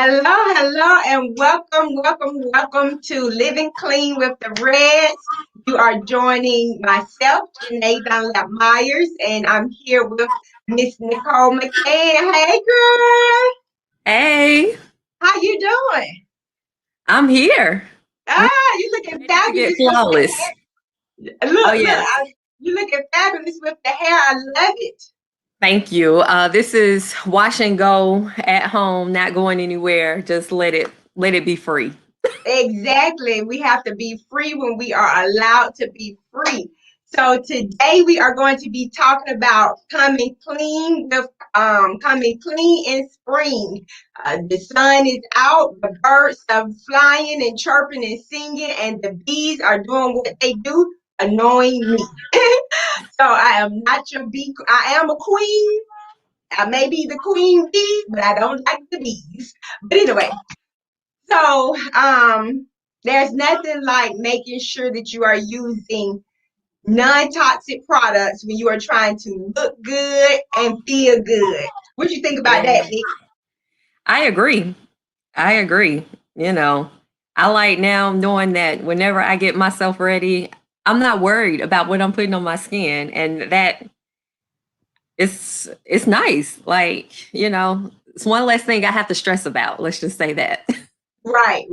Hello, hello, and welcome to Living Clean with the Reds. You are joining myself, Janae Dunlap Myers, and I'm here with Miss Nicole McCann. Hey, girl, Hey, how you doing? I'm here. You looking Ready to get fabulous with the flawless. hair. Oh, Look, yes. you looking fabulous with the hair. I love it. Thank you. This is wash and go at home, not going anywhere. Just let it be free. Exactly. We have to be free when we are allowed to be free. So today we are going to be talking about coming clean in spring. The sun is out, the birds are flying and chirping and singing, and the bees are doing what they do, annoying me. So I am not your bee. I am a queen. I may be the queen bee, but I don't like the bees. But anyway, so there's nothing like making sure that you are using non-toxic products when you are trying to look good and feel good. What you think about Yeah. that, Nick? I agree. I agree. You know, I like now knowing that whenever I get myself ready, I'm not worried about what I'm putting on my skin, and that it's nice. It's one less thing I have to stress about. Let's just say that. Right,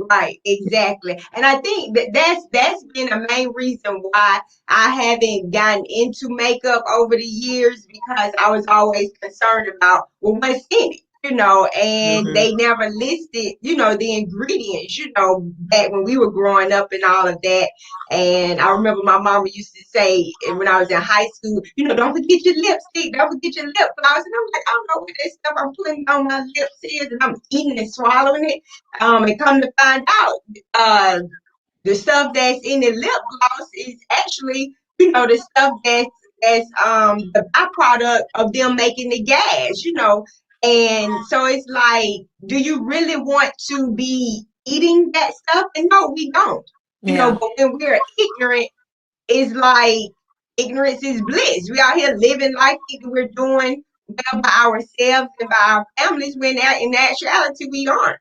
exactly. And I think that's been a main reason why I haven't gotten into makeup over the years because I was always concerned about well what's in it, and hmm they never listed, the ingredients, back when we were growing up and all of that. And I remember my mama used to say when I was in high school, don't forget your lipstick, don't forget your lip gloss. And I'm like, I don't know what that stuff I'm putting on my lips is, and I'm eating and swallowing it. And come to find out, uh, the stuff that's in the lip gloss is actually, the stuff that's the byproduct of them making the gas. And so it's like, do you really want to be eating that stuff? And no, we don't. Yeah. But when we're ignorant, it's like ignorance is bliss. We out here living life thinking we're doing well by ourselves and by our families when in actuality we aren't.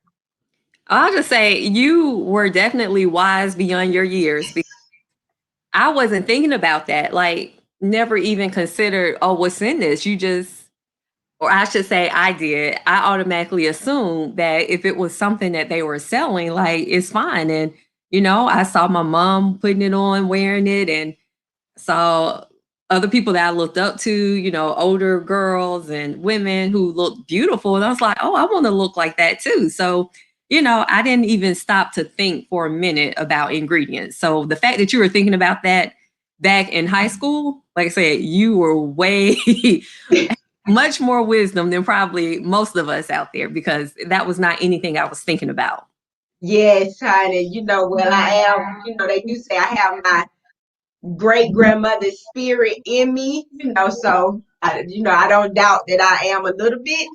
I'll just say you were definitely wise beyond your years. I wasn't thinking about that. Like, never even considered, oh, what's in this? Or I should say, I did. I automatically assumed that if it was something that they were selling, like, it's fine. And, I saw my mom putting it on, wearing it, and saw other people that I looked up to, older girls and women who looked beautiful. And I was like, oh, I want to look like that too. So, I didn't even stop to think for a minute about ingredients. So the fact that you were thinking about that back in high school, like I said, you were way much more wisdom than probably most of us out there because that was not anything I was thinking about. Yes, honey. Well, I am, they do say I have my great grandmother's spirit in me, so I don't doubt that I am a little bit,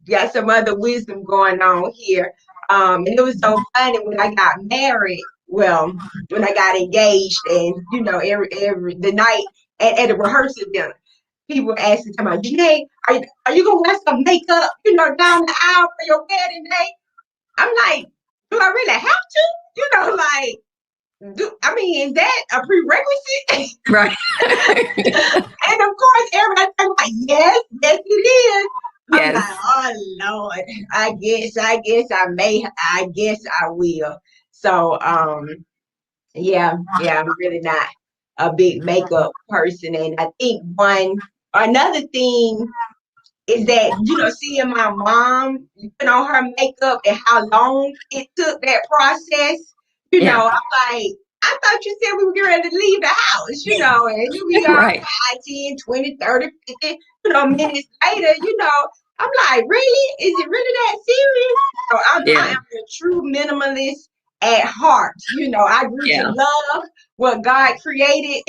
got some other wisdom going on here. And it was so funny when I got married. Well, when I got engaged, and every the night at a rehearsal dinner, people were asking, "Come on, Janae, are you gonna wear some makeup, down the aisle for your wedding day?" I'm like, "Do I really have to?" I mean, is that a prerequisite? Right. And of course, everybody's like, yes, it is. I'm like, Yes. oh Lord, I guess I will. So, yeah, I'm really not a big makeup person. And I think another thing is that, seeing my mom put on her makeup and how long it took that process, Yeah. I'm like, I thought you said we were getting ready to leave the house, and here we are Right. 5, 10, 20, 30, 50, minutes later, I'm like, really? Is it really that serious? So I Yeah. am a true minimalist at heart. I grew to Yeah. love what God created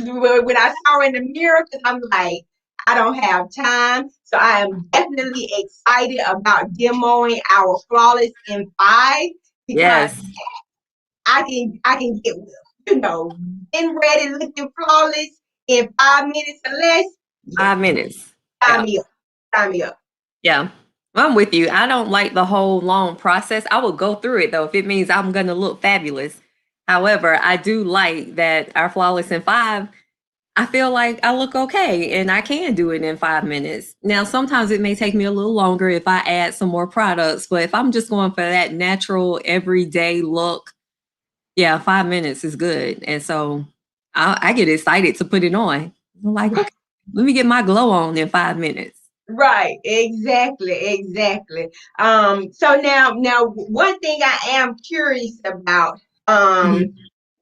when I saw in the mirror because I'm like, I don't have time. So I am definitely excited about demoing our flawless in 5 because Yes. I can get with, been ready looking flawless in 5 minutes or less. Yeah, 5 minutes. sign Yeah. me up. Sign me up. Yeah. I'm with you. I don't like the whole long process. I will go through it though if it means I'm going to look fabulous. However, I do like that our Flawless in 5, I feel like I look okay and I can do it in 5 minutes. Now, sometimes it may take me a little longer if I add some more products, but if I'm just going for that natural everyday look, yeah, 5 minutes is good. And so I get excited to put it on. I'm like, okay, let me get my glow on in 5 minutes. Right, exactly. So now one thing I am curious about, Mhm.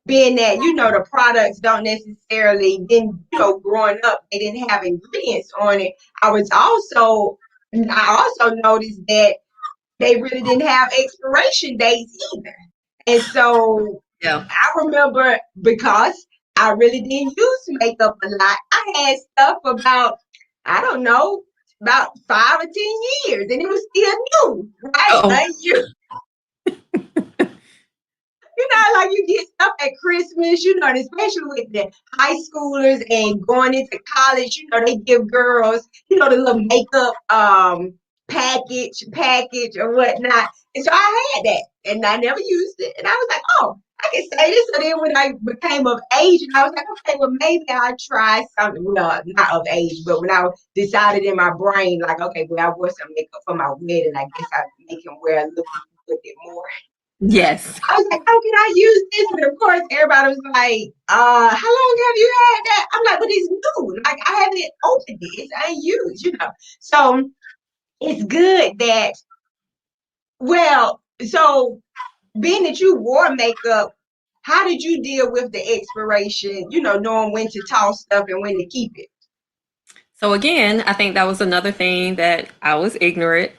being that the products don't necessarily didn't growing up they didn't have ingredients on it. I also noticed that they really didn't have expiration dates either. And so Yeah. I remember, because I really didn't use makeup a lot, I had stuff about, I don't know, about 5 or 10 years, and it was still new, right? Oh, Like you get stuff at Christmas, and especially with the high schoolers and going into college, they give girls, the little makeup package or whatnot. And so I had that and I never used it. And I was like, oh, I can say this. So then when I became of age, and I was like, okay, well, maybe I'll try something. Well, not of age, but when I decided in my brain, like, okay, well, I wore some makeup for my wedding, I guess I'd make him wear a little bit more. yes. I was like, how can I use this? And of course, everybody was like, how long have you had that? I'm like, but it's new. Like, I haven't opened it. It's unused. So it's good that, well, so being that you wore makeup, how did you deal with the expiration, knowing when to toss stuff and when to keep it? So again, I think that was another thing that I was ignorant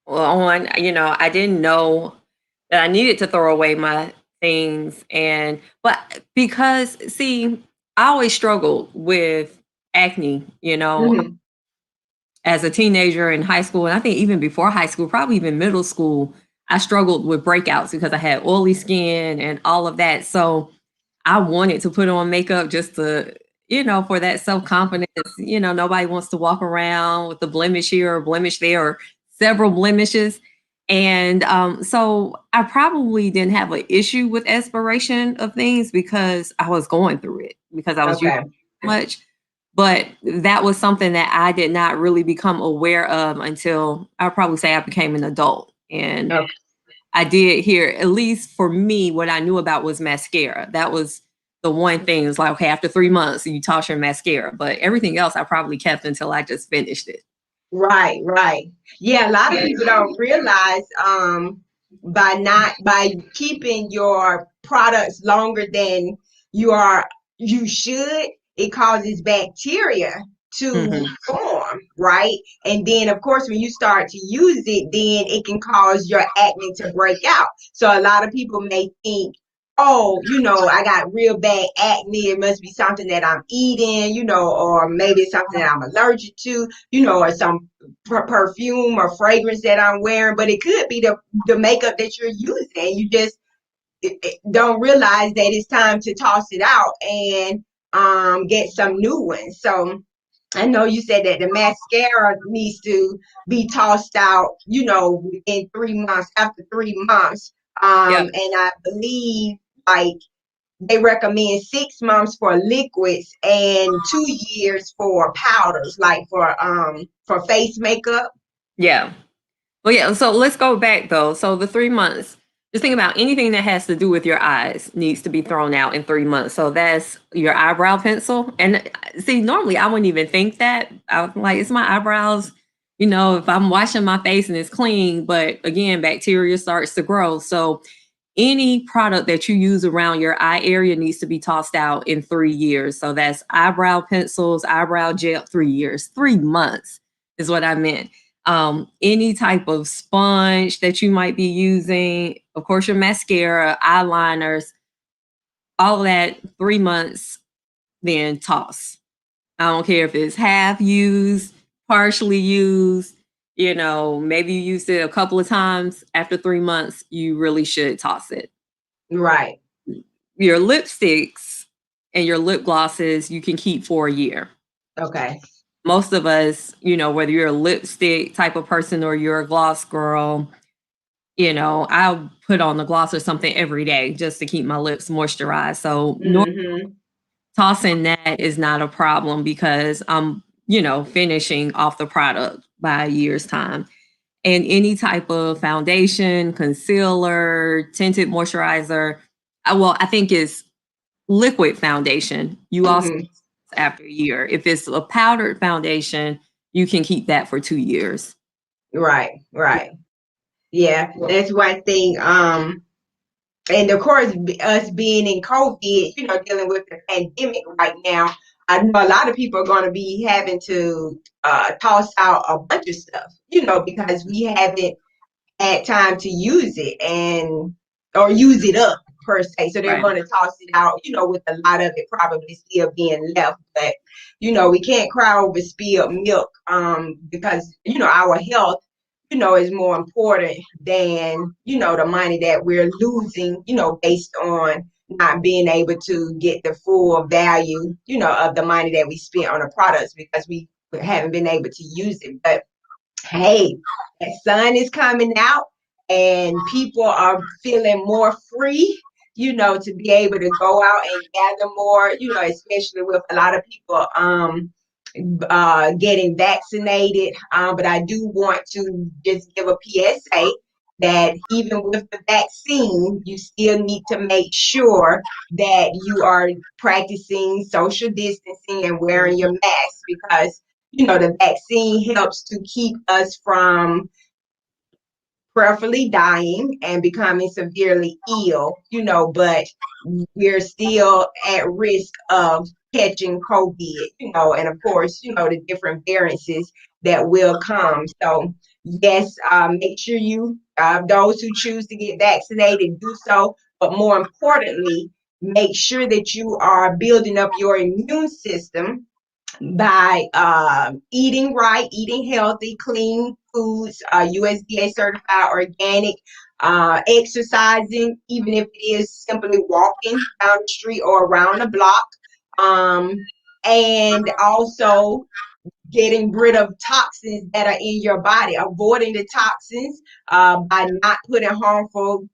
on. I didn't know that I needed to throw away my things. But because, see, I always struggled with acne, Mm-hmm. as a teenager in high school. And I think even before high school, probably even middle school, I struggled with breakouts because I had oily skin and all of that. So I wanted to put on makeup just to, for that self confidence. Nobody wants to walk around with a blemish here or blemish there or several blemishes. And so I probably didn't have an issue with expiration of things because I was going through it because I was using Okay. much. But that was something that I did not really become aware of until I'd probably say I became an adult. And Okay. I did hear, at least for me, what I knew about was mascara. That was the one thing. It's like, okay, after 3 months, you toss your mascara. But everything else I probably kept until I just finished it. Right. Yeah, a lot of people don't realize, by keeping your products longer than you should, it causes bacteria to Hmm. form, right? And then of course when you start to use it, then it can cause your acne to break out. So a lot of people may think, oh, I got real bad acne. It must be something that I'm eating, or maybe it's something that I'm allergic to, or some perfume or fragrance that I'm wearing, but it could be the makeup that you're using. You just don't realize that it's time to toss it out and get some new ones. So I know you said that the mascara needs to be tossed out, within 3 months, after 3 months. Yep. And I believe, like, they recommend 6 months for liquids and 2 years for powders, like for face makeup. Yeah. Well, yeah. So let's go back though. So the 3 months, just think about anything that has to do with your eyes needs to be thrown out in 3 months. So that's your eyebrow pencil. And see, normally I wouldn't even think that. I'm like, it's my eyebrows. If I'm washing my face and it's clean, but again, bacteria starts to grow. So any product that you use around your eye area needs to be tossed out in 3 years. So that's eyebrow pencils, eyebrow gel, 3 years, 3 months is what I meant. Any type of sponge that you might be using, of course, your mascara, eyeliners, all that, 3 months, then toss. I don't care if it's half used, partially used, maybe you used it a couple of times. After 3 months, you really should toss it. Right. Your lipsticks and your lip glosses you can keep for a year. Okay. most of us, whether you're a lipstick type of person or you're a gloss girl, I'll put on the gloss or something every day just to keep my lips moisturized. So Mm-hmm. tossing that is not a problem because I'm, finishing off the product by a year's time. And any type of foundation, concealer, tinted moisturizer, I think it's liquid foundation. You also Mm-hmm. after a year. If it's a powdered foundation, you can keep that for 2 years. Right, right. Yeah, that's one thing. And of course, us being in COVID, dealing with the pandemic right now, I know a lot of people are going to be having to toss out a bunch of stuff, because we haven't had time to use it and or use it up per se. So they're Right. going to toss it out, with a lot of it probably still being left. But we can't cry over spilled milk, because our health, is more important than the money that we're losing, based on not being able to get the full value, of the money that we spent on the products because we haven't been able to use it. But hey, the sun is coming out and people are feeling more free, to be able to go out and gather more, especially with a lot of people getting vaccinated. But I do want to just give a PSA that even with the vaccine, you still need to make sure that you are practicing social distancing and wearing your mask because the vaccine helps to keep us from prayerfully dying and becoming severely ill, but we're still at risk of catching COVID, and of course, the different variances that will come. So, yes, make sure those who choose to get vaccinated, do so. But more importantly, make sure that you are building up your immune system by eating right, eating healthy, clean foods, USDA certified, organic, exercising, even if it is simply walking down the street or around the block, and also getting rid of toxins that are in your body, avoiding the toxins by not putting harmful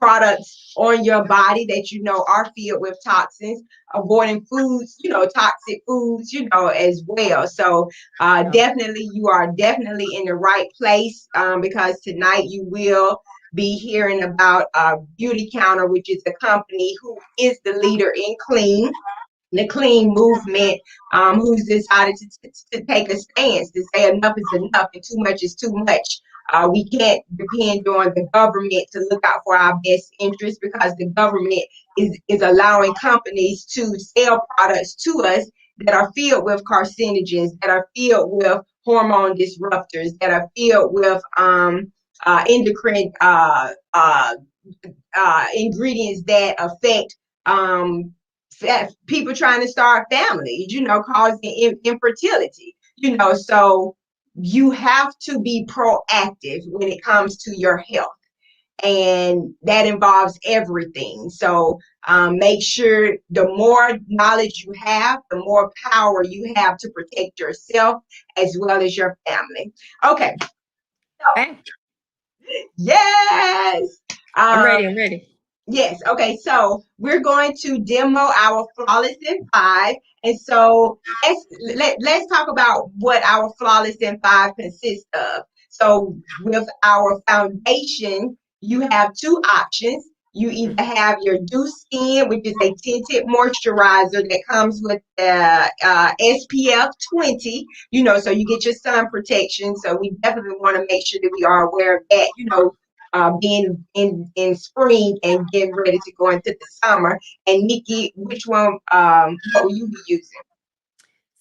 products on your body that are filled with toxins, avoiding foods, toxic foods, as well. So definitely, you are definitely in the right place, because tonight you will be hearing about Beautycounter, which is a company who is the leader in clean, the clean movement, who's decided to take a stance to say enough is enough and too much is too much. We can't depend on the government to look out for our best interests because the government is allowing companies to sell products to us that are filled with carcinogens, that are filled with hormone disruptors, that are filled with endocrine ingredients that affect people trying to start families, causing infertility, so you have to be proactive when it comes to your health. And that involves everything. So make sure the more knowledge you have, the more power you have to protect yourself as well as your family. Okay. So, Okay. yes. I'm Um, ready. I'm ready. Yes. Okay. So we're going to demo our flawless in five, and so let's talk about what our flawless in five consists of. So with our foundation, you have two options. You either have your Dew Skin, which is a tinted moisturizer that comes with the SPF 20. So you get your sun protection. So we definitely want to make sure that we are aware of that. Being in spring and getting ready to go into the summer. And Nikki, which one what will you be using?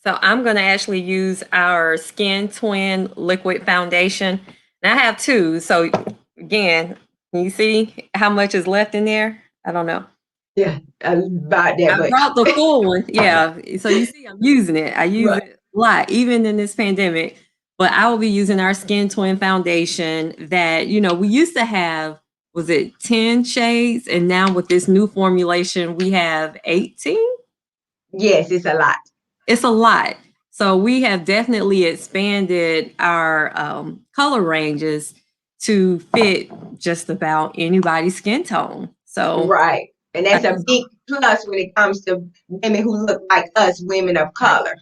So I'm going to actually use our Skin Twin liquid foundation. And I have two. So again, can you see how much is left in there? I don't know. Yeah, about that I much. brought the full one. Yeah. So you see, I'm using it. I use Right. it a lot, even in this pandemic. But I will be using our Skin Twin foundation that, we used to have, was it 10 shades? And now with this new formulation, we have 18. Yes, it's a lot. It's a lot. So we have definitely expanded our color ranges to fit just about anybody's skin tone. So, Right. And uh, that's a big plus when it comes to women who look like us, women of right. color.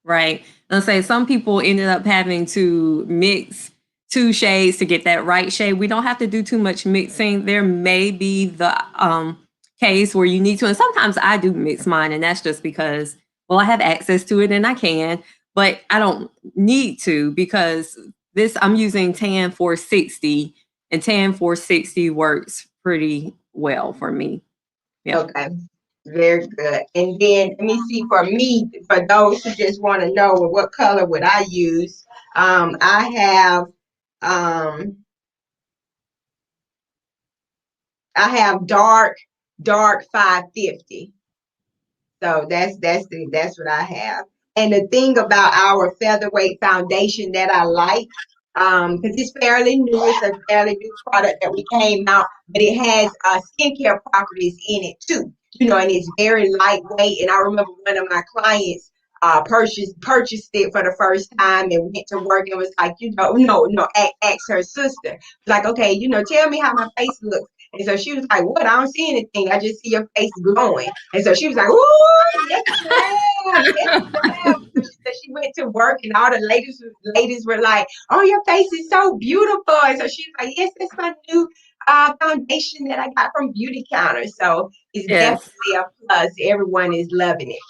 Right. Let's say some people ended up having to mix two shades to get that right shade. We don't have to do too much mixing. There may be the case where you need to, and sometimes I do mix mine, and that's just because, well, I have access to it and I can, but I don't need to because this I'm using tan 460, and tan 460 works pretty well for me. Yeah. Okay. Very good. And then let me see for me, for those who just want to know what color would I use. I have um dark 550. So that's what I have. And the thing about our featherweight foundation that I like, because it's fairly new, it's a fairly new product that we came out, but it has skincare properties in it too. And it's very lightweight. And I remember one of my clients purchased it for the first time and went to work and was like, no, asked her sister, like, okay, tell me how my face looks. And so she was like, "What? I don't see anything. I just see your face glowing." And so she was like, "Ooh, yes, ma'am, yes, ma'am." So she said she went to work, and all the ladies were like, "Oh, your face is so beautiful." And so she was like, "Yes, that's my new foundation that I got from Beautycounter." So it's Yes. definitely a plus. Everyone is loving it.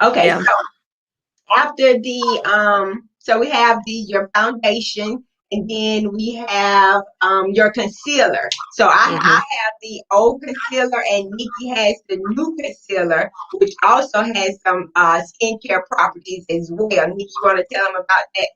Okay, Yeah. so after the so we have your foundation, and then we have your concealer. So I Mhm. have the old concealer, and Nikki has the new concealer, which also has some skincare properties as well. Nikki, you want to tell them about that?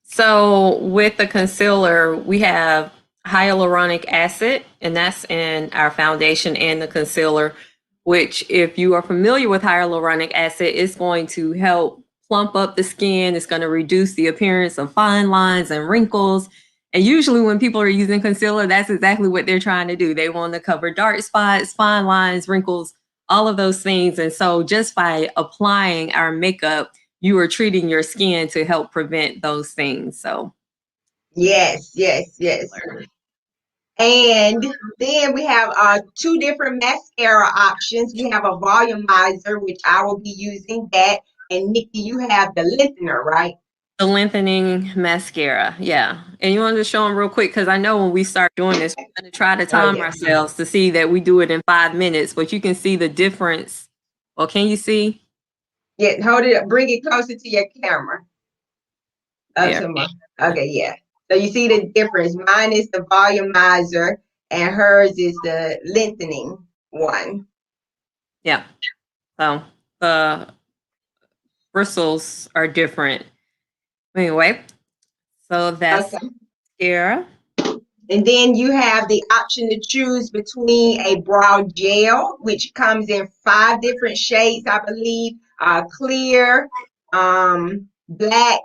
So with the concealer, we have hyaluronic acid, and that's in our foundation and the concealer, which if you are familiar with hyaluronic acid, it's going to help plump up the skin. It's going to reduce the appearance of fine lines and wrinkles. And usually when people are using concealer, that's exactly what they're trying to do. They want to cover dark spots, fine lines, wrinkles, all of those things. And so just by applying our makeup, you are treating your skin to help prevent those things. So, Yes, yes, yes. And then we have two different mascara options. We have a volumizer, which I will be using that. And Nikki, you have the lengthener, right? the lengthening mascara, yeah. And you want to show them real quick because I know when we start doing this, we're going to try to Oh, time yes. ourselves to see that we do it in 5 minutes, but you can see the difference. Well, can you see? Yeah, hold it up. Bring it closer to your camera. Up There. some more. Okay, yeah. So you see the difference. Mine is the volumizer, and hers is the lengthening one. Yeah. So the bristles are different. Anyway, so that's Okay. mascara. And then you have the option to choose between a brow gel, which comes in 5 different shades, I believe, clear, black,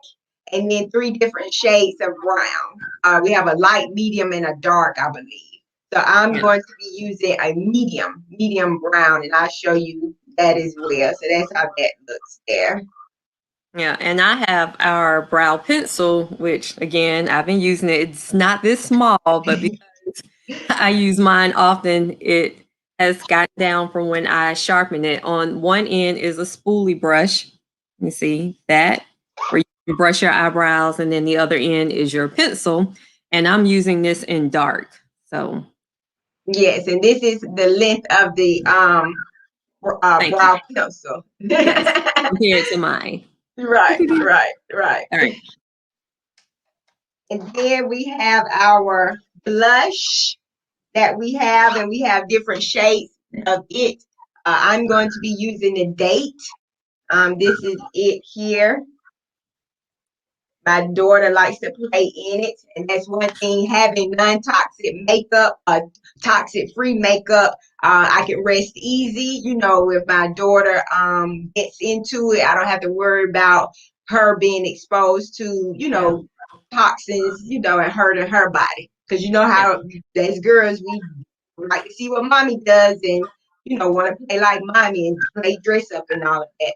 and then 3 different shades of brown. We have a light, medium, and a dark, I believe. So I'm Yeah. going to be using a medium brown, and I'll show you that as well. So that's how that looks there. Yeah, and I have our brow pencil, which again, I've been using it. It's not this small, but because I use mine often, it has gotten down from when I sharpen it. On one end is a spoolie brush. You see that? Where you brush your eyebrows, and then the other end is your pencil. And I'm using this in dark. So Yes, and this is the length of the thank you. brow pencil. Yes. Compared to mine. Right, right, right. All right. And then we have our blush that we have, and we have different shades of it. I'm going to be using the date. This is it here. My daughter likes to play in it, and that's one thing. Having non-toxic makeup, toxic-free makeup, I can rest easy. If my daughter gets into it, I don't have to worry about her being exposed to Yeah. toxins, and hurting her body. Because you know Yeah. how as girls we like to see what mommy does, and want to play like mommy and play dress up and all of that.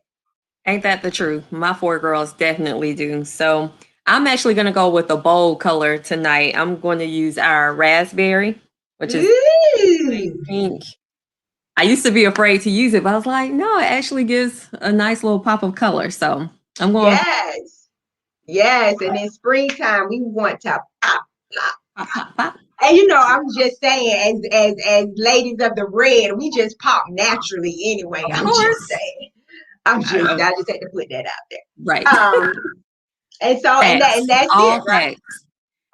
Ain't that the truth? My four girls definitely do. So I'm actually going to go with a bold color tonight. I'm going to use our raspberry, which is Ooh, pink. I used to be afraid to use it, but I was like, no, it actually gives a nice little pop of color. So I'm going yes, yes. And in springtime, we want to pop, pop. pop, pop, pop. And I'm just saying, as ladies of the red, we just pop naturally anyway. Of I'm just course. saying. I- I just had to put that out right. there. And so Facts. and that's All it, right? facts.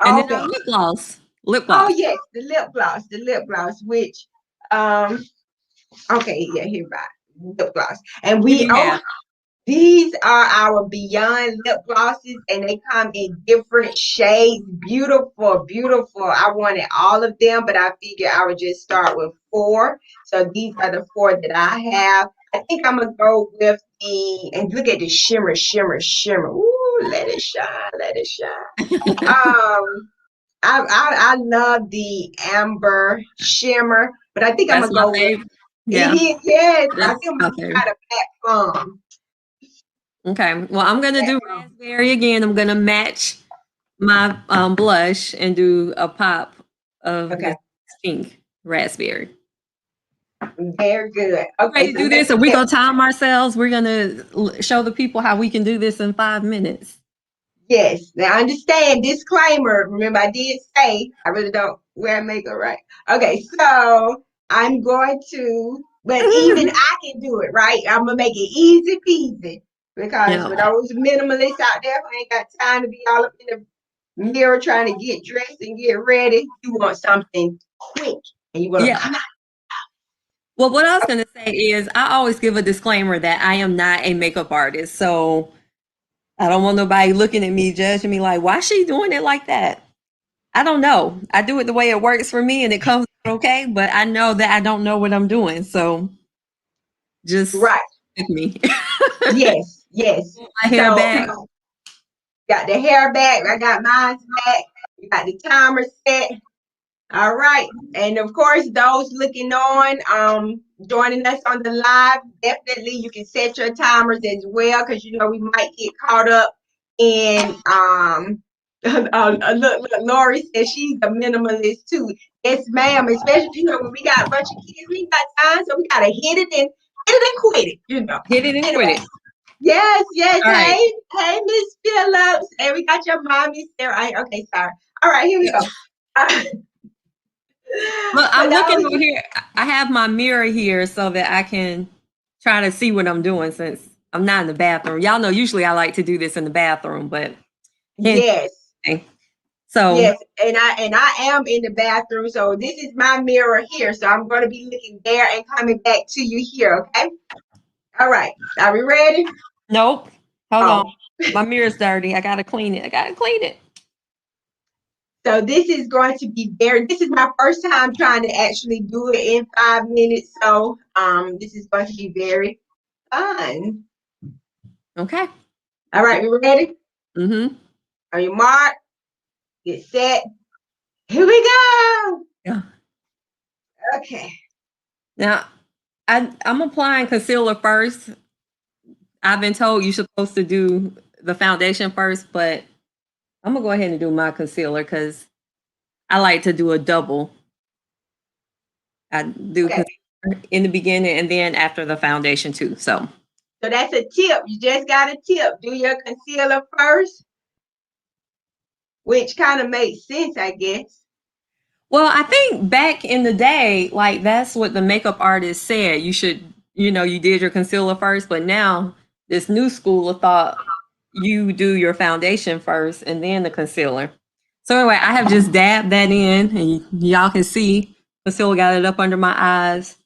And All then our facts. lip gloss. Lip Oh gloss. yes, the lip gloss, which um okay, yeah, here right. Lip gloss. And What do you have? these are our Beyond lip glosses, and they come in different shades. Beautiful, beautiful. I wanted all of them, but I figured I would just start with four. So these are the four that I have. I think I'm gonna go with and look at the shimmer, shimmer, shimmer. Ooh, let it shine, let it shine. Um, I love the amber shimmer, but I think I'm That's gonna my go with favorite. it Yeah, is, yes. I that's think I'm my gonna favorite. try the black plum. Okay. Well, I'm gonna Black do plum. raspberry again. I'm gonna match my blush and do a pop of Okay. this pink raspberry. Very good. You Okay, ready to so do let this? Are me we get gonna time ourselves? We're gonna show the people how we can do this in 5 minutes. yes. Now understand disclaimer. Remember, I did say I really don't wear makeup, right? Okay, so I'm going to, but even I can do it, right? I'm gonna make it easy peasy because Yeah. for those minimalists out there who ain't got time to be all up in the mirror trying to get dressed and get ready, you want something quick and you want to Yeah. come out. Well, what I was gonna say is I always give a disclaimer that I am not a makeup artist. So I don't want nobody looking at me, judging me like, why is she doing it like that? I don't know. I do it the way it works for me and it comes out okay, but I know that I don't know what I'm doing. So just Right. with me. Yes, yes. My hair So back. got the hair back. I got mine back. We got the timer set. All right. And of course, those looking on, joining us on the live, definitely you can set your timers as well because we might get caught up in look, Lori says she's a minimalist too. Yes, ma'am. Especially, when we got a bunch of kids, we ain't got time, so we gotta hit it and quit it. Hit it and quit Anyway. it. Yes, yes. All right. Hey, Miss Phillips. Hey, we got your mommy, Sarah. Okay, sorry. All right, here we go. Look, But I'm that looking was over here. I have my mirror here so that I can try to see what I'm doing since I'm not in the bathroom. Y'all know usually I like to do this in the bathroom, but can't. yes, So yes, and I am in the bathroom, so this is my mirror here. So I'm going to be looking there and coming back to you here. Okay. All right. Are we ready? nope. Hold on. Oh, My mirror's dirty. I gotta clean it. I gotta clean it. so this is going to be This is my first time trying to actually do it in 5 minutes. So this is going to be very fun. Okay. All right, we ready? Mm-hmm. Are you marked? Get set. Here we go. Yeah. Okay. Now I'm applying concealer first. I've been told you're supposed to do the foundation first, but I'm gonna go ahead and do my concealer because I like to do a double. I do Okay. concealer in the beginning and then after the foundation too. So So that's a tip. You just got a tip. Do your concealer first, which kind of makes sense, I guess. well, I think back in the day, like that's what the makeup artist said. You should, you did your concealer first, but now this new school of thought, you do your foundation first and then the concealer. So anyway, I have just dabbed that in, and y'all can see concealer got it up under my eyes.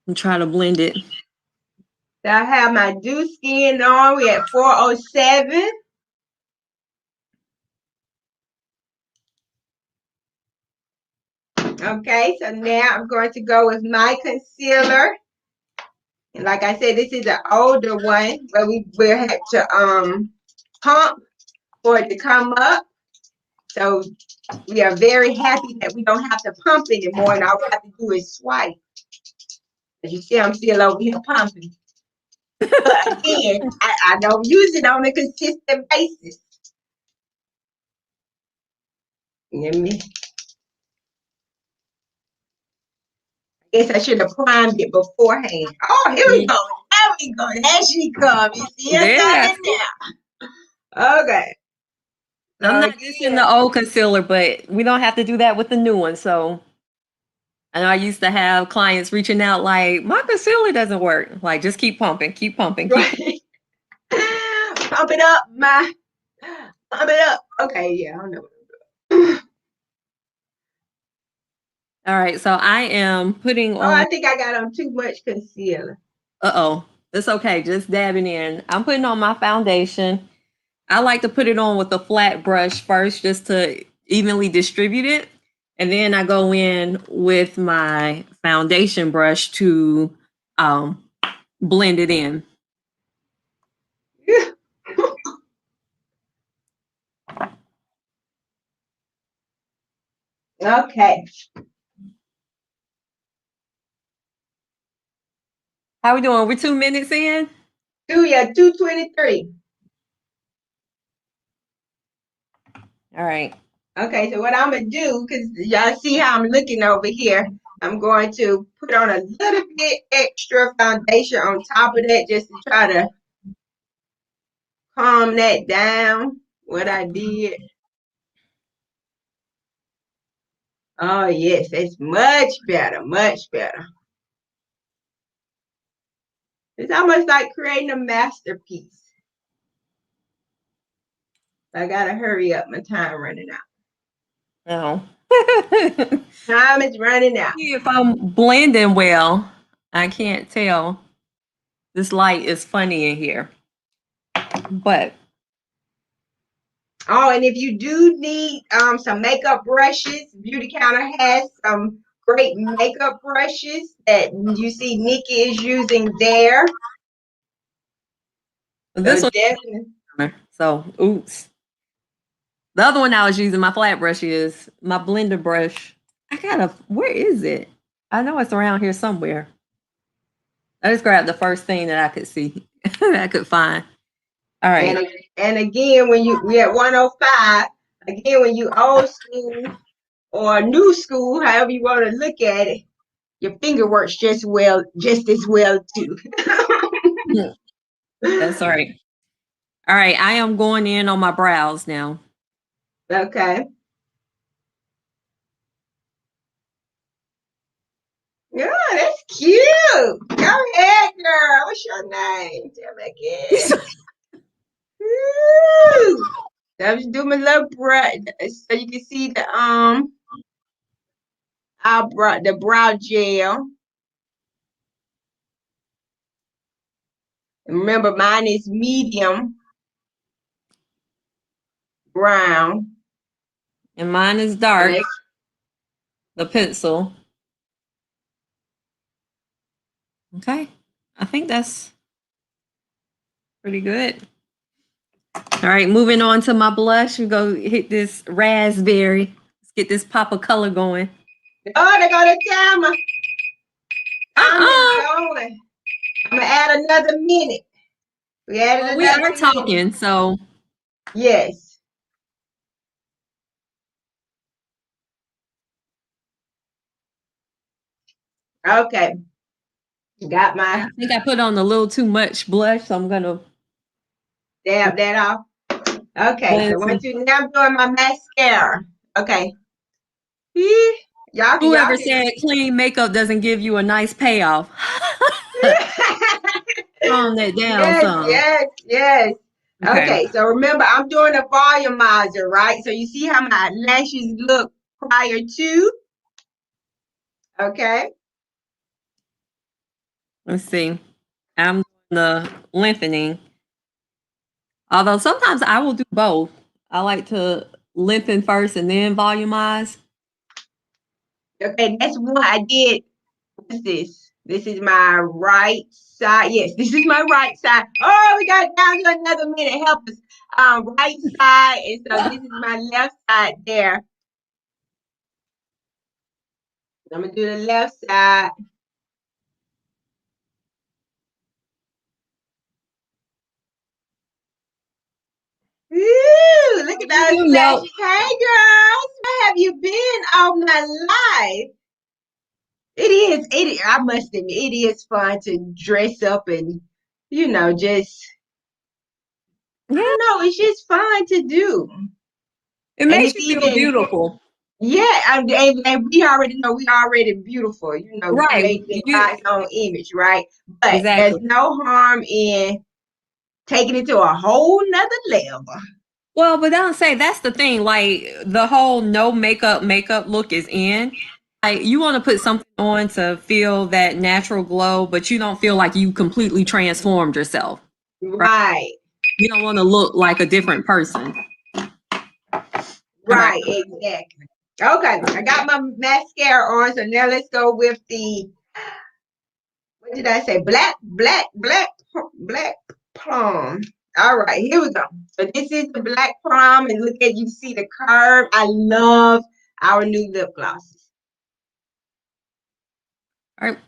And try to blend it. So I have my Dew Skin on. We at 407. Okay, so now I'm going to go with my concealer. And like I said, this is an older one, but we will have to pump for it to come up. So we are very happy that we don't have to pump anymore, and all we have to do is swipe. As you see, I'm still over here pumping. But again, I don't use it on a consistent basis. Let me. Guess I should have primed it beforehand. Oh, here we go. There we go. There she comes. You see her Yeah. coming now. Okay. I'm So not dissing again, the old concealer, but we don't have to do that with the new one. So I know I used to have clients reaching out like, my concealer doesn't work. Like, just keep pumping, keep pumping, keep. right. Pump it up, my. Pump it up. Okay, yeah, I know. All right, so I am putting Oh, I on. think I got on too much concealer. Uh-oh, it's okay. Just dabbing in. I'm putting on my foundation. I like to put it on with a flat brush first, just to evenly distribute it, and then I go in with my foundation brush to um, blend it in. Okay. How we doing? We're 2 minutes in. 223. All right. Okay, so what I'm gonna do, because y'all see how I'm looking over here, I'm going to put on a little bit extra foundation on top of that just to try to calm that down. What I did. Oh yes, it's much better, much better. It's almost like creating a masterpiece. I gotta hurry up. My time running out. No. Time is running out. See if I'm blending well. I can't tell. This light is funny in here. But Oh, and if you do need some makeup brushes, Beautycounter has some great makeup brushes that you see Nikki is using there. this So one, definitely. so oops. The other one I was using, my flat brush, is my blender brush. I gotta, where is it? I know it's around here somewhere. I just grabbed the first thing that I could see, that I could find. All right. And again, when we at 105, again when you old school or new school, however you want to look at it, your finger works just as well too. That's all right. All right. I am going in on my brows now. Okay. Yeah, that's cute. Go ahead, girl. What's your name? Tell me again. Woo! I was doing my little brush so you can see the brow gel. And remember, mine is medium brown. And mine is dark, the pencil. Okay. I think that's pretty good. All right, moving on to my blush. We go hit this raspberry. Let's get this pop of color going. Oh, they got a timer. Time is Uh-uh. going. I'm gonna add another minute. We added Well, we another are minute. talking, so Yes. Okay. Got I my think I put on a little too much blush, so I'm gonna dab that off. Okay, so blend some. now I'm doing my mascara. Okay. Y'all Whoever can. said clean makeup doesn't give you a nice payoff. Calm that down Yes, some. yes, yes. Okay. Okay, so remember, I'm doing a volumizer, right? So you see how my lashes look prior to? Okay. Let's see. I'm doing the lengthening. Although sometimes I will do both. I like to lengthen first and then volumize. Okay, that's what I did. What's this? This is my right side. Yes, this is my right side. Oh, we got down to another minute. Help us. Right side, and so this is my left side there. I'm gonna do the left side. Ooh, look at those You know, flashes. Hey, girls, where have you been all my life? I must admit, it is fun to dress up and, just, I yeah, don't know, it's just fun to do. it And makes it's you feel even, beautiful. yeah, and we already know we already beautiful. We Right. make in You God's own image, right? But there's exactly. no harm in taking it to a whole nother level. Well, but don't say that's the thing. Like the whole no makeup look is in. Like you want to put something on to feel that natural glow, but you don't feel like you completely transformed yourself. Right? Right, You don't want to look like a different person. All right. right, exactly. Okay, I got my mascara on, so now let's go with what did I say? Black plum. All right, here we go. So this is the black plum, and look at you see the curve. I love our new lip glosses. All right.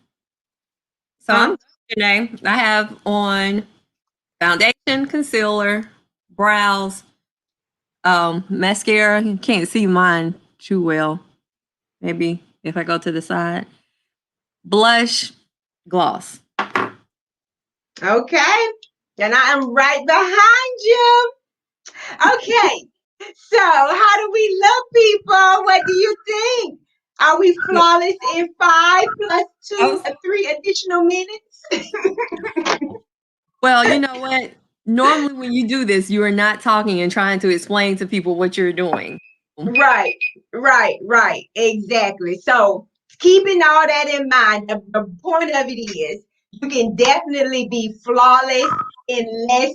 So Huh? I'm today. I have on foundation, concealer, brows, mascara. You can't see mine too well. Maybe if I go to the side. Blush, gloss. Okay. And I am right behind you. Okay. So how do we look, people? What do you think? Are we flawless in 5 plus 2 I or 3 additional minutes? Well, you know what? Normally, when you do this, you are not talking and trying to explain to people what you're doing. Right, right, exactly. So, keeping all that in mind, the point of it is you can definitely be flawless in less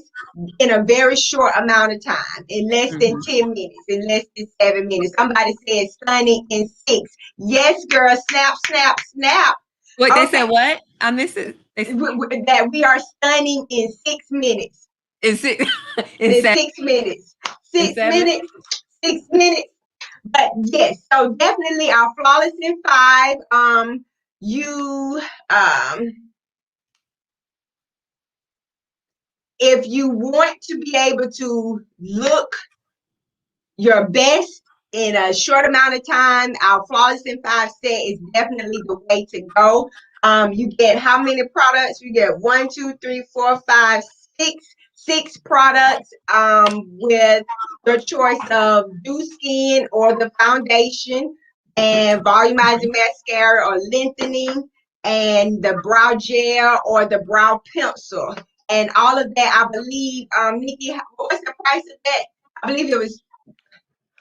in a very short amount of time, in less than Mhm. 10 minutes, in less than 7 minutes. Somebody said stunning in 6. Yes, girl, snap, snap, snap. Wait, they said Okay, what? I missed it. that we are stunning in 6 minutes. Is it in In seven? 6 minutes. In Six seven? minutes. 6 minutes. But yes, so definitely our flawless in 5. You um if you want to be able to look your best in a short amount of time, our flawless in 5 set is definitely the way to go. You get how many products? You get 6 products with your choice of dew skin or the foundation and volumizing mascara or lengthening and the brow gel or the brow pencil. And all of that, I believe, Nikki, what was the price of that? I believe it was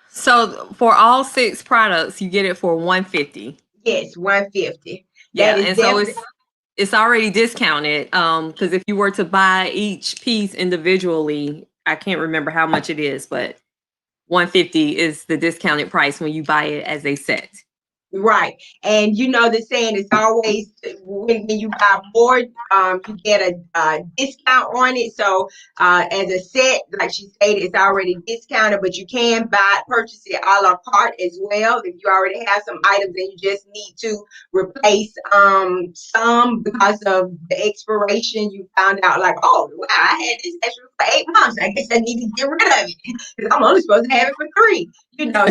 So for all 6 products, you get it for 150. yes, 150. That Yeah, is and so definitely it's already discounted. Because if you were to buy each piece individually, I can't remember how much it is, but 150 is the discounted price when you buy it as a set. right. And you know the saying is always when you buy more, you get a discount on it. So as a set, like she stated, it's already discounted, but you can purchase it a la carte as well. If you already have some items and you just need to replace some because of the expiration, you found out like, oh wow, I had this extra for 8 months. I guess I need to get rid of it because I'm only supposed to have it for 3.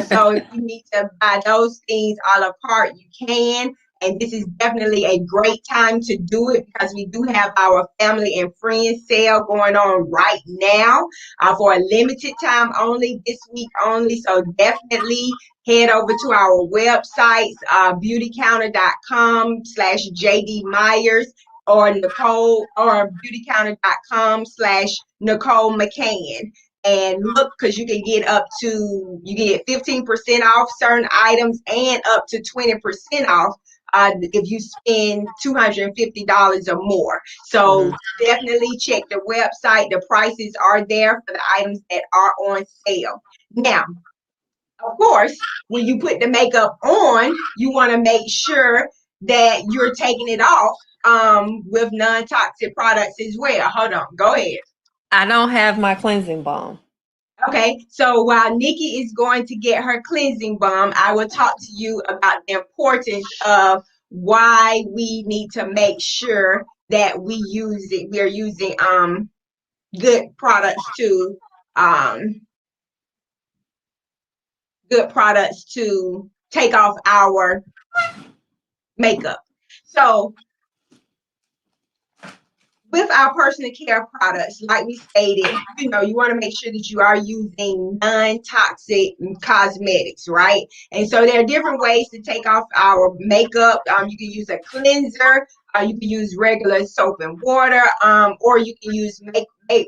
So if you need to buy those things a la carte, you can. And this is definitely a great time to do it because we do have our family and friends sale going on right now for a limited time only, this week only. So definitely head over to our websites, beautycounter.com/JD Myers or Nicole or beautycounter.com/Nicole McCann and look because you can get 15% off certain items and up to 20% off if you spend $250 or more. So Mhm. definitely check the website. The prices are there for the items that are on sale. Now, of course, when you put the makeup on, you want to make sure that you're taking it off with non-toxic products as well. Hold on, go ahead. I don't have my cleansing balm. Okay, so while Nikki is going to get her cleansing balm, I will talk to you about the importance of why we need to make sure that we're using good products to good products to take off our makeup. So with our personal care products, like we stated, you want to make sure that you are using non-toxic cosmetics, right? And so there are different ways to take off our makeup. You can use a cleanser, you can use regular soap and water, or you can use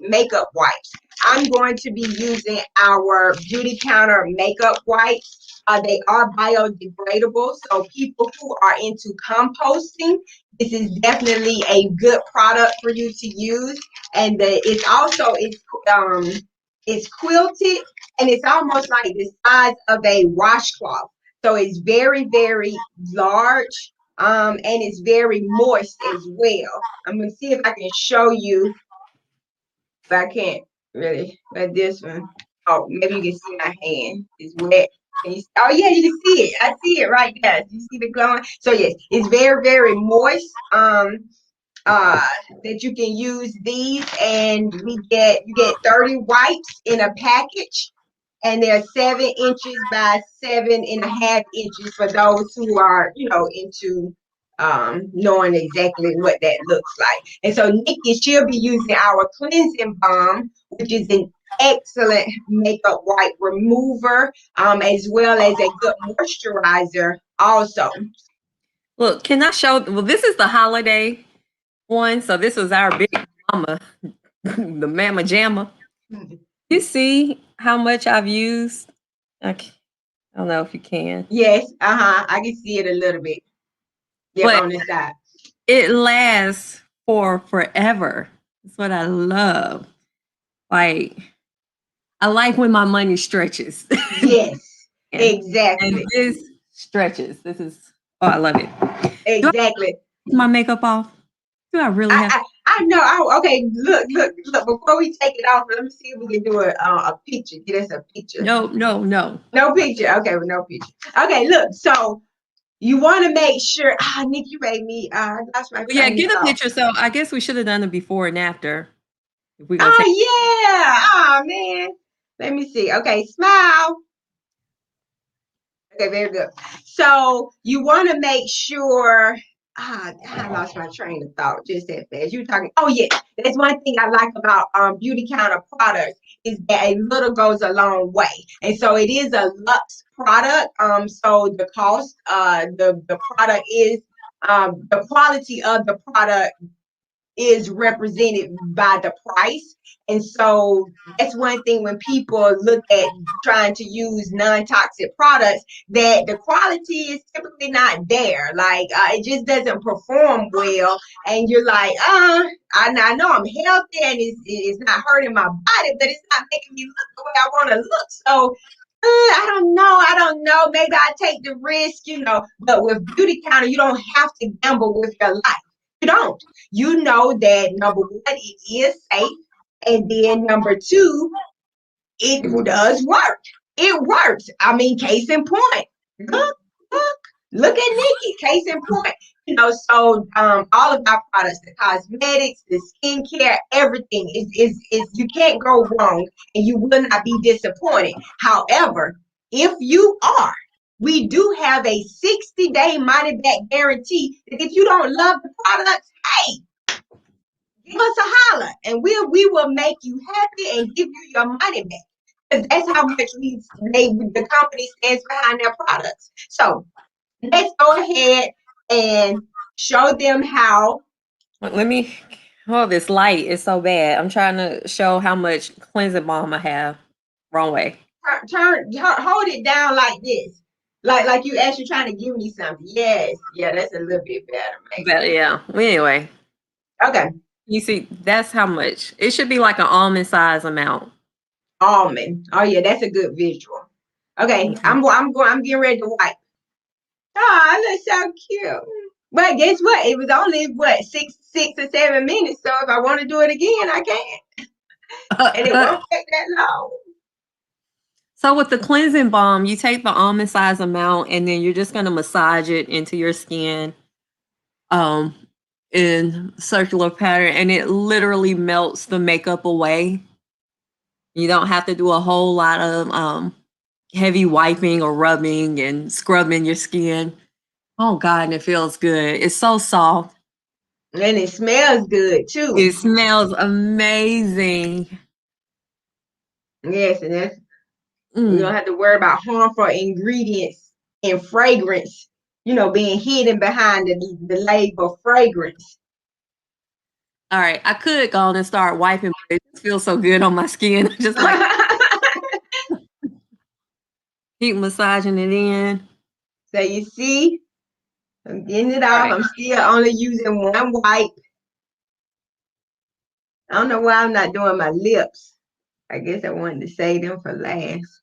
makeup wipes. I'm going to be using our Beautycounter makeup wipes. They are biodegradable, so people who are into composting, this is definitely a good product for you to use. And it's quilted, and it's almost like the size of a washcloth. So it's very, very large, and it's very moist as well. I'm gonna see if I can show you, but I can't really. But this one, oh, maybe you can see my hand. It's wet. Oh yeah, you can see it. I see it right there. You see the glowing? So yes, it's very, very moist. That you can use these, and you get 30 wipes in a package, and they're 7 inches by 7.5 inches for those who are, into knowing exactly what that looks like. And so Nikki, she'll be using our cleansing balm, which is an excellent makeup wipe remover, as well as a good moisturizer also. Look, can I show? Well, this is the holiday one. So this was our big mama, the mama jamma. You see how much I've used? Okay. I don't know if you can. Yes, I can see it a little bit. Yep, But on this side. it lasts for forever. That's what I love. Like, I like when my money stretches. Yes, and, exactly. and this stretches. This is, oh, I love it. Exactly. Do I take my makeup off? Do I really have? I know. Okay, look. Before we take it off, let me see if we can do a picture. Get us a picture. No. No picture. Okay, well, no picture. Okay, look. So you want to make sure. Nick, you made me. That's my Yeah, train of get a thought. picture. So I guess we should have done the before and after. If we're gonna take. Oh yeah. Oh man. Let me see. Okay, smile. Okay, very good. So you want to make sure. I lost my train of thought just that fast. You were talking. Oh yeah, that's one thing I like about Beautycounter products is that a little goes a long way, and so it is a luxe product. So the cost, the product is the quality of the product is represented by the price. And so that's one thing when people look at trying to use non-toxic products, that the quality is typically not there. Like it just doesn't perform well. And you're like, I know I'm healthy and it's not hurting my body, but it's not making me look the way I want to look. So I don't know. Maybe I take the risk. But with Beautycounter, you don't have to gamble with your life. You don't. You know that number one, it is safe. And then number two, it does work. It works. I mean, case in point. Look at Nikki, case in point. So all of our products, the cosmetics, the skincare, everything is you can't go wrong and you will not be disappointed. However, if you are, we do have a 60-day money back guarantee that if you don't love the products, hey, give us a holler and we will make you happy and give you your money back. Because that's how much the company stands behind their products. So let's go ahead and show them how. Let me. Oh, this light is so bad. I'm trying to show how much cleansing balm I have. Wrong way. Hold it down like this. Like you actually trying to give me something. Yes. Yeah, that's a little bit better, But yeah. Well, anyway. Okay. You see, that's how much. It should be like an almond size amount. Almond. Oh yeah, that's a good visual. Okay, I'm getting ready to wipe. Oh, it looks so cute. But guess what? It was only six or 7 minutes. So if I want to do it again, I can. And it won't take that long. So with the cleansing balm, you take the almond size amount and then you're just going to massage it into your skin in circular pattern, and it literally melts the makeup away. You don't have to do a whole lot of heavy wiping or rubbing and scrubbing your skin. Oh God, and it feels good. It's so soft. And it smells good It too. smells amazing. Yes, and that's we don't Mm. have to worry about harmful ingredients and fragrance, being hidden behind the label fragrance. All right, I could go on and start wiping, but it just feels so good on my skin. I just like keep massaging it in. So you see, I'm getting it All off. right. I'm still only using one wipe. I don't know why I'm not doing my lips. I guess I wanted to save them for last.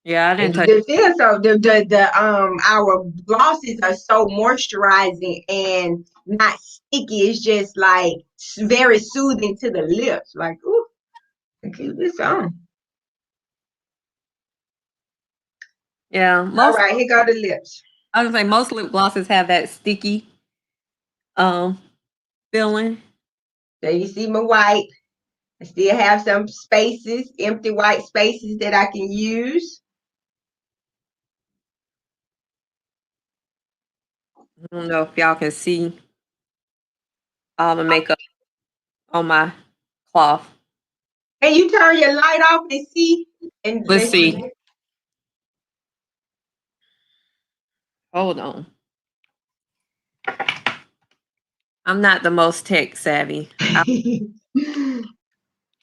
Yeah, I And didn't touch. the feel so the our glosses are so moisturizing and not sticky. It's just like very soothing to the lips. Like, ooh, I keep this on. Yeah, All most right, here go the lips. I would say most lip glosses have that sticky um feeling. So you see my white. I still have some spaces, empty white spaces that I can use. I don't know if y'all can see all the makeup on my cloth. Can you turn your light off and see? And Let's let's see. see. Hold on. I'm not the most tech savvy.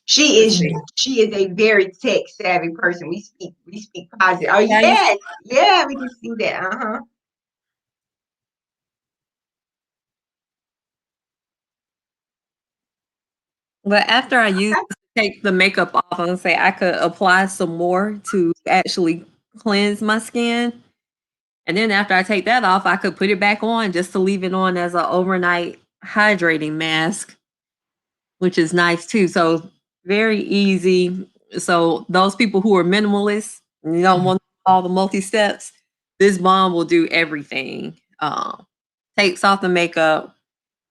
She Let's is see. she is a very tech savvy person. We speak positive. Oh Yeah, you yes, yeah, we can see that. Uh-huh. but after I use take the makeup off, I'm gonna say I could apply some more to actually cleanse my skin. And then after I take that off, I could put it back on just to leave it on as an overnight hydrating mask, which is nice too. So very easy. So those people who are minimalists, you don't want all the multi steps, this balm will do everything. Takes off the makeup,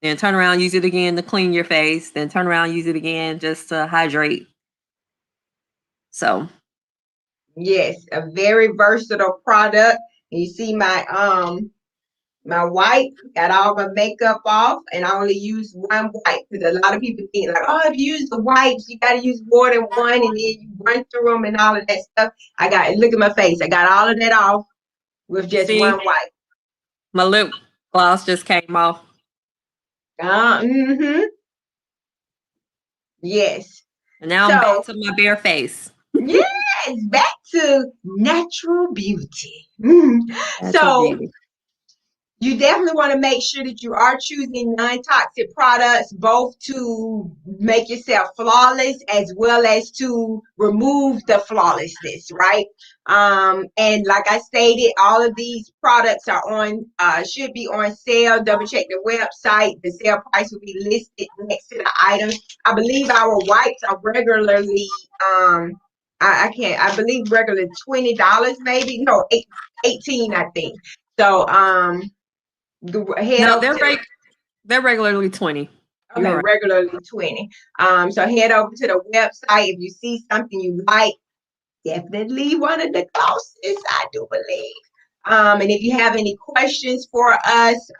then turn around, use it again to clean your face, then turn around, use it again just to hydrate. So Yes, a very versatile product. And you see my wipe, got all my makeup off, and I only use one wipe because a lot of people think like, oh, if you use the wipes, you got to use more than one, and then you run through them and all of that stuff. Look at my face. I got all of that off with just see, one wipe. my lip gloss just came off. Mm-hmm. Yes. And now I'm back So to my bare face. yes, back to natural beauty. Mm. Natural So beauty. you definitely want to make sure that you are choosing non-toxic products, both to make yourself flawless as well as to remove the flawlessness, right? And like I stated, all of these products are on, should be on sale. Double check the website. The sale price will be listed next to the items. I believe our wipes are regularly, I can't, I believe regular $20, maybe, no, 18, I think. So, head No, over to the they're regularly 20. You're okay, right. regularly 20. So head over to the website. If you see something you like, definitely one of the glosses, I do believe. And if you have any questions for us,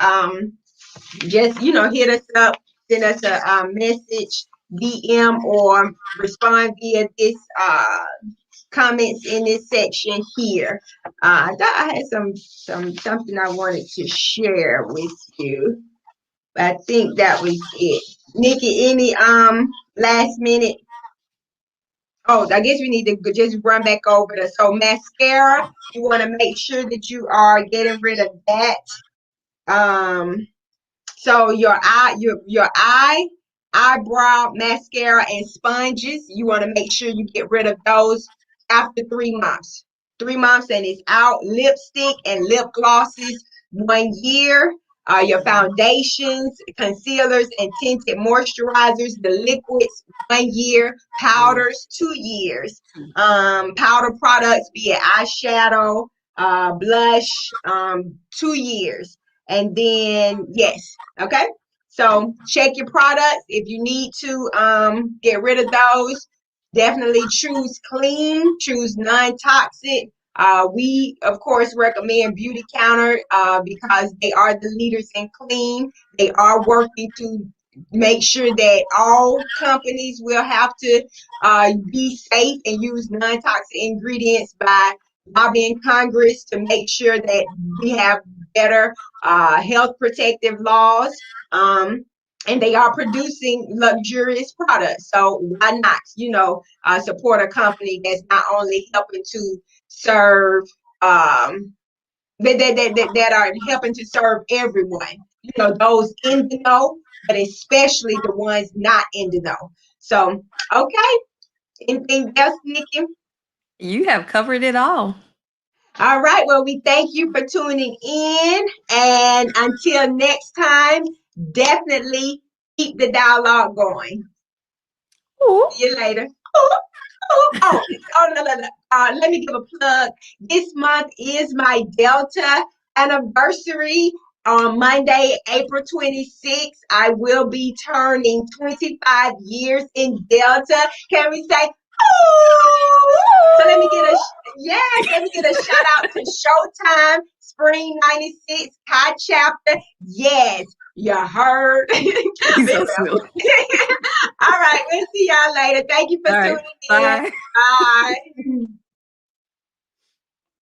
just hit us up, send us a message, DM, or respond via this comments in this section here. I thought I had something I wanted to share with you. I think that was it. Nikki, any last minute? Oh, I guess we need to just run back over the so mascara. You want to make sure that you are getting rid of that. Um, so your eyebrow mascara and sponges, you want to make sure you get rid of those after 3 months. 3 months and it's out. Lipstick and lip glosses, 1 year. Your foundations, concealers, and tinted moisturizers, the liquids, 1 year. Powders, 2 years. Powder products, be it eyeshadow, blush, 2 years. And then, yes, okay. So check your products. If you need to get rid of those, definitely choose clean, choose non-toxic. We, of course, recommend Beautycounter because they are the leaders in clean. They are working to make sure that all companies will have to be safe and use non-toxic ingredients by lobbying Congress to make sure that we have better health protective laws. And they are producing luxurious products. So why not, support a company that's not only helping to serve, that are helping to serve everyone, those in the know, but especially the ones not in the know. So, okay. Anything else, Nikki? You have covered it all. All right. Well, we thank you for tuning in. And until next time, definitely keep the dialogue going. Ooh. See you later. Oh, no, no, no. Let me give a plug. This month is my Delta anniversary. On Monday, April 26th, I will be turning 25 years in Delta. Can we say, oh? So let me get a shout out to Showtime, Spring 96, High Chapter. Yes, you heard. He's so smooth. All right, we'll see y'all later. Thank you for All right. tuning in. Bye. Bye.